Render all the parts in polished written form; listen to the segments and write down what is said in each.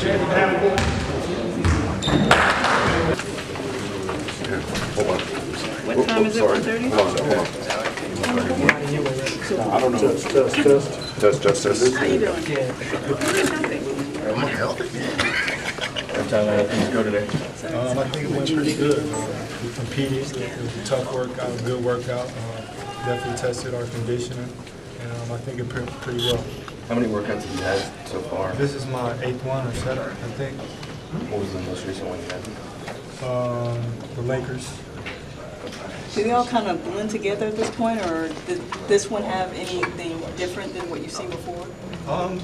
What time is it? 1:30? I don't know. Test. How you doing? I'm healthy. Tyler, how things go today? I think it went pretty good. We competed. It was a tough workout, a good workout. Definitely tested our conditioning, and I think it pretty well. How many workouts have you had so far? This is my 8th one or 7th, I think. What was the most recent one you had? The Lakers. Do they all kind of blend together at this point, or does this one have anything different than what you've seen before?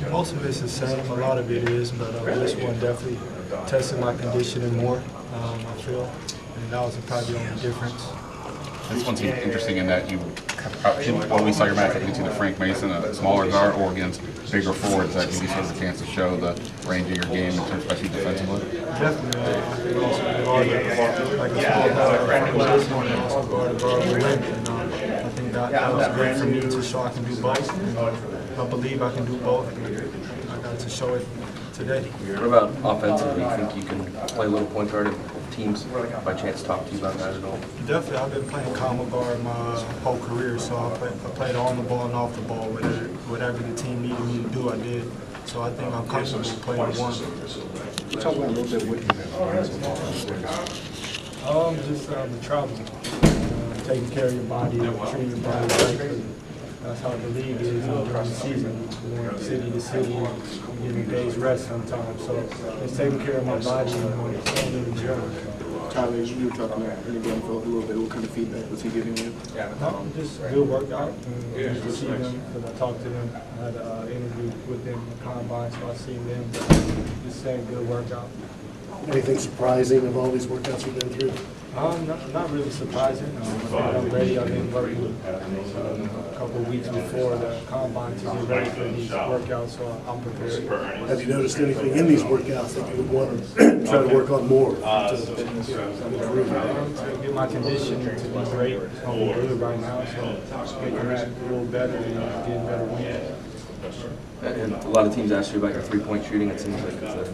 Most of it's the same. A lot of it is, but this one definitely tested my conditioning more, I feel. And that was probably the only difference. This one seems interesting in that we saw your matchup against either Frank Mason, a smaller guard, or against bigger forwards that give you sort of a chance to show the range of your game, especially defensively. Definitely. I think also like a small guard, also guard the length. And I think that was great for me to show I can do both. And, I believe I can do both. And I got to show it today. What about offensively? Do you think you can play a little point guard if teams by chance talk to you about that at all? Definitely. I've been playing combo guard my whole career, so I played on the ball and off the ball. Whatever the team needed me to do, I did. So I think I'm comfortable playing one. Talk about a little bit what you've been Just the travel, taking care of your body, treating your body right. That's how the league is during the season. We're going city to city, getting days rest sometimes. So just taking care of my body and staying in the gym. Tyler, you were talking about anybody felt a little bit. What kind of feedback was he giving you? Just good workout. And to see them, because I talked to them. I had an interview with them in the combine, so I seen them. Just saying good workout. Anything surprising of all these workouts you've been through? Not really surprising. I'm ready. I've been working a couple of weeks before the combine to get ready for these workouts, so I'm prepared. Have you noticed anything in these workouts that you would want to try to work on more to improve? To get my condition to be great. It's going good right now, so making that a little better and getting better wins. And a lot of teams ask you about your three-point shooting. It seems like it's a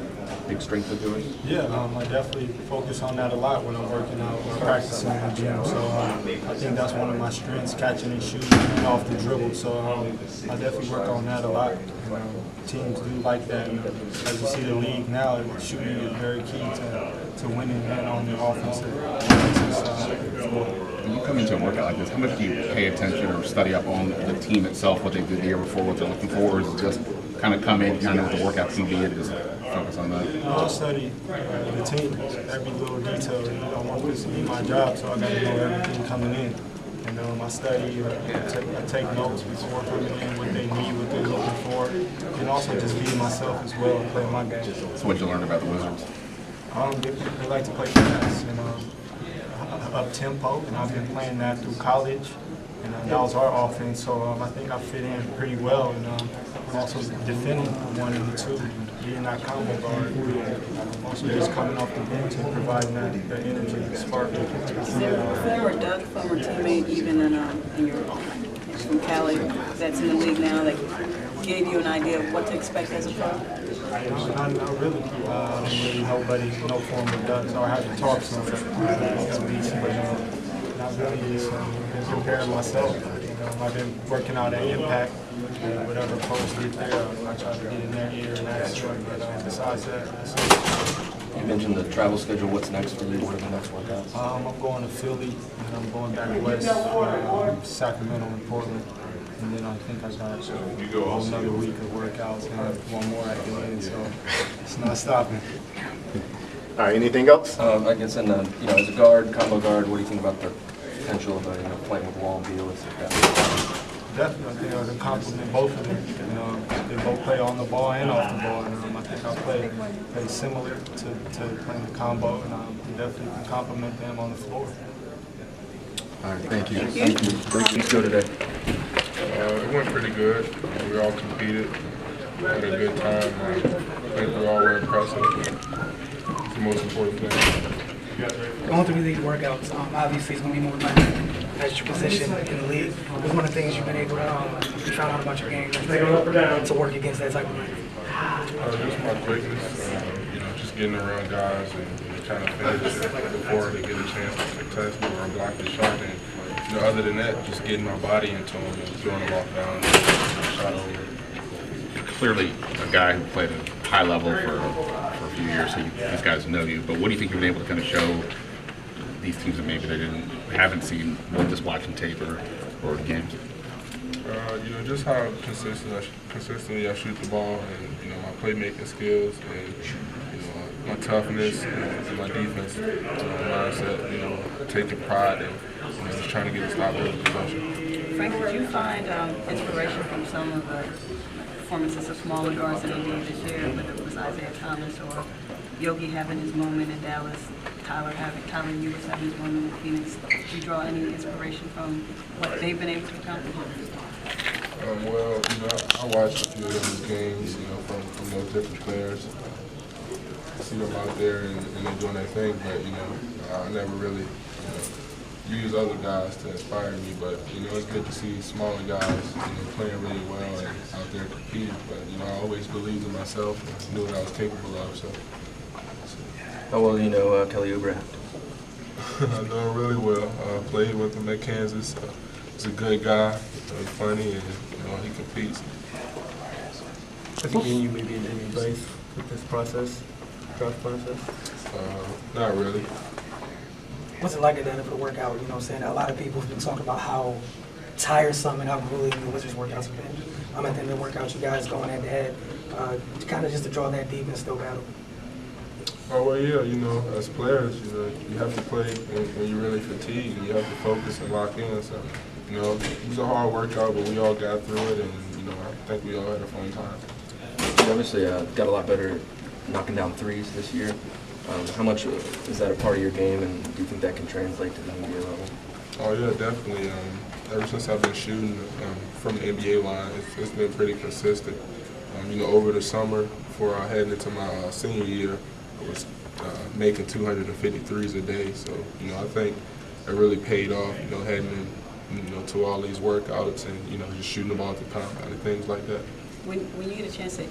big strength of yours. Yeah, I definitely focus on that a lot when I'm working out, when I'm practicing in the gym. So I think that's one of my strengths, catching and shooting and off the dribble. So I definitely work on that a lot. Teams do like that. As you see the league now, shooting is very key to winning and on the offensive side. When you come into a workout like this, how much do you pay attention or study up on the team itself, what they did the year before, what they're looking for, or is it just kind of come in, kind of with the workout TV and just focus on that? I study the team, every little detail. I want this to be my job, so I got to know everything coming in. And I study, I take notes before coming in, what they need, what they're looking for, and also just be myself as well and play my game. So what did you learn about the Wizards? They like to play fast and up tempo, and I've been playing that through college, and that was our offense. So I think I fit in pretty well, and also defending the 1 and the 2, being that combo guard, also just coming off the bench and providing that energy, the spark. Is there a former Doug, former teammate, even in your from Cali, that's in the league now, that gave you an idea of what to expect as a pro? Not really. Nobody, no former Ducks. I had to talk to them. Not really. Just been preparing myself. I've been working out at Impact. Whatever post get there, I try to get in their ear and ask them. But besides that, that's it. You mentioned the travel schedule. What's next for you? What are the next workouts? I'm going to Philly, and I'm going back west, Sacramento and Portland. And then I think I got a whole another week of workouts and one more at the end, so it's not stopping. All right, anything else? I guess, and as a guard, combo guard, what do you think about the potential of playing with Wall and Beal? Definitely, I think I can compliment both of them. They both play on the ball and off the ball, and I think I play similar to playing the combo, and I definitely can compliment them on the floor. All right, thank you. Thank you. Let's go today. It went pretty good. We all competed. Had a good time. I think we all were impressive. It's the most important thing. Going through these workouts, obviously it's going to be more about as your position in the league. It's one of the things you've been able to found out about your game to work against that type of thing. Just my quickness. getting around guys and trying to finish before they get a chance to contest me or block the shot. And other than that, just getting my body into them and throwing them off down and shot over. Clearly, a guy who played at a high level for a few years, so these guys know you. But what do you think you've been able to kind of show these teams that maybe they haven't seen, just watching tape or games? Just how consistently I shoot the ball, and my playmaking skills, and my toughness and my defense mindset. Taking pride and just trying to get a stop every possession. Frank, did you find inspiration from some of the performances of smaller guards in the league this year, whether it was Isaiah Thomas or Yogi having his moment in Dallas, Tyler Ewers having his moment in Phoenix? Did you draw any inspiration from what they've been able to accomplish? I watched a few of those games, from those different players. I see them out there and they're doing their thing, but I never really use other guys to inspire me. But it's good to see smaller guys playing really well and out there competing. But I always believed in myself and knew what I was capable of. So. How well do you know Kelly Oubre? I know him really well. Played with him at Kansas. He's a good guy. He's funny, and he competes. Has he given you maybe any advice with this draft process? Not really. What's it like at the end of the workout? You know what I'm saying? A lot of people have been talking about how tiresome and how grueling the Wizards workouts have been. I'm at the end of the workout, you guys going head to head, kind of just to draw that deep and still battle. Oh, well, yeah, as players, you have to play when you're really fatigued, and you have to focus and lock in. So, it was a hard workout, but we all got through it, and, I think we all had a fun time. You obviously got a lot better knocking down threes this year. How much is that a part of your game, and do you think that can translate to the NBA level? Oh, yeah, definitely. Ever since I've been shooting from the NBA line, it's been pretty consistent. Over the summer, before I headed into my senior year, I was making 253s a day. So, I think it really paid off, heading to all these workouts and, just shooting the ball at the compound and things like that. When you get a chance to,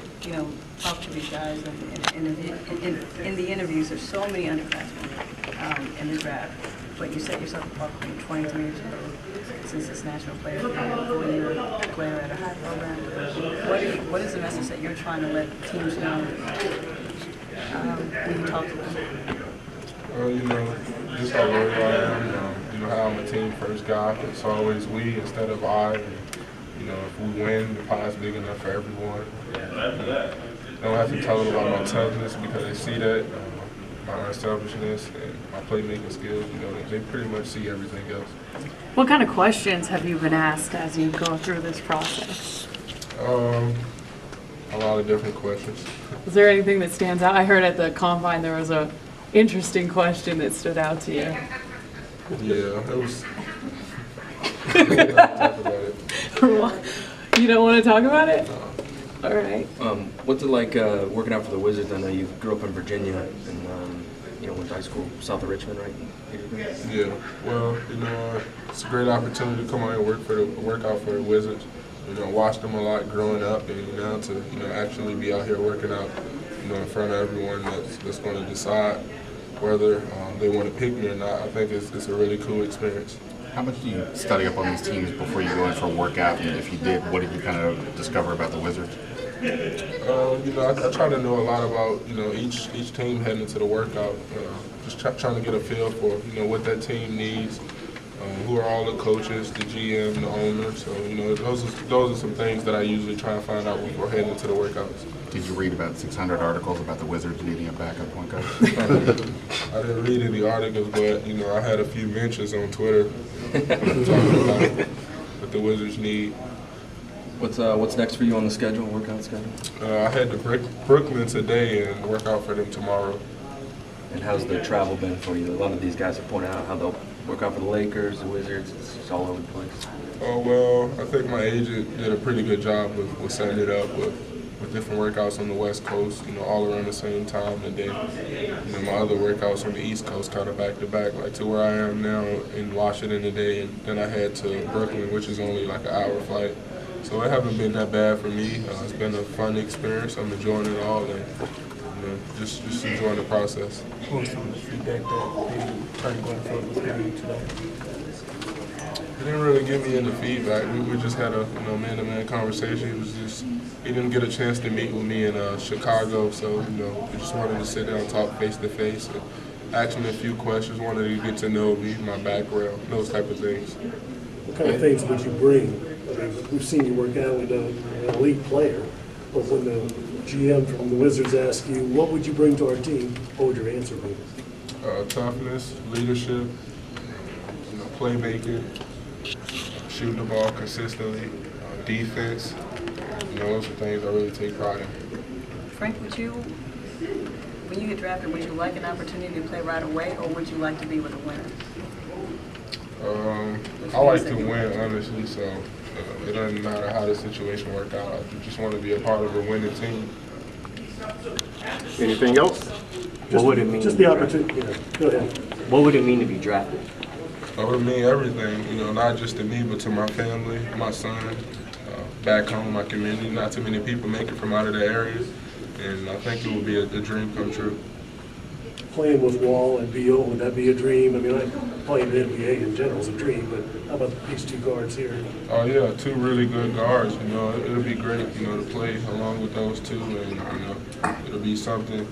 talk to these guys in the interviews, there's so many underclassmen in the draft, but you set yourself apart from 23 years old since this national player, 4-year player at a high program. What is the message that you're trying to let teams know when you talk to them? Just how loyal I am, how I'm a team first guy. It's always we instead of I. And, if we win, the pie's big enough for everyone. I don't have to tell them about my toughness because they see that, my unselfishness and my playmaking skills. They pretty much see everything else. What kind of questions have you been asked as you go through this process? A lot of different questions. Is there anything that stands out? I heard at the Combine there was a interesting question that stood out to you. Yeah, it was. I don't want to talk about it. You don't want to talk about it? No. All right. What's it like working out for the Wizards? I know you grew up in Virginia and went to high school south of Richmond, right? Yeah. Well, it's a great opportunity to come out and work out for the Wizards. Watched them a lot growing up, and now to actually be out here working out, in front of everyone that's going to decide whether they want to pick me or not. I think it's a really cool experience. How much do you study up on these teams before you go in for a workout? And if you did, what did you kind of discover about the Wizards? I try to know a lot about each team heading into the workout. Just trying to get a feel for what that team needs. Who are all the coaches, the GM, the owner. So those are some things that I usually try and find out before heading into the workouts. Did you read about 600 articles about the Wizards needing a backup point guard? I didn't read any articles, but I had a few mentions on Twitter talking about what the Wizards need. What's next for you on the schedule, workout schedule? I head to Brooklyn today and work out for them tomorrow. And how's the travel been for you? A lot of these guys have pointed out how they'll work out for the Lakers, the Wizards. It's all over the place. Oh, well, I think my agent did a pretty good job with setting it up with different workouts on the West Coast, all around the same time. And then, my other workouts on the East Coast kind of back-to-back, like to where I am now in Washington today. And then I head to Brooklyn, which is only like an hour flight. So it hasn't been that bad for me. It's been a fun experience. I'm enjoying it all. And, and just enjoying the process. What was some of the feedback that maybe Attorney Glenfield was giving you today? He didn't really give me any feedback. We just had a man-to-man conversation. He didn't get a chance to meet with me in Chicago, so we just wanted to sit down and talk face to face. Asked me a few questions, wanted to get to know me, my background, those type of things. What kind of things would you bring? I mean, we've seen you work out with an elite player, but when the GM from the Wizards asks you, what would you bring to our team, what would your answer be? Toughness, leadership, playmaking, shooting the ball consistently, defense. Those are things I really take pride in. Frank, when you get drafted, would you like an opportunity to play right away, or would you like to be with a winner? I like to win, honestly, so it doesn't matter how the situation works out. I just want to be a part of a winning team. Anything else? What would it mean? Just the opportunity. Yeah, go ahead. What would it mean to be drafted? It would mean everything, not just to me, but to my family, my son, back home, my community. Not too many people make it from out of the area, and I think it would be a dream come true. Playing with Wall and Beal, would that be a dream? I mean, playing the NBA in general is a dream, but how about these two guards here? Oh yeah, two really good guards. It'll be great, to play along with those two, and it'll be something,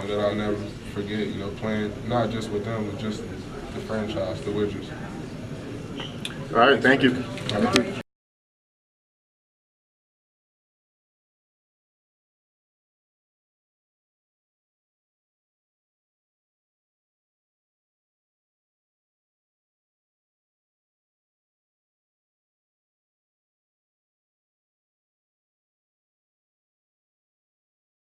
that I'll never forget. Playing not just with them, but just the franchise, the Wizards. All right, thank you.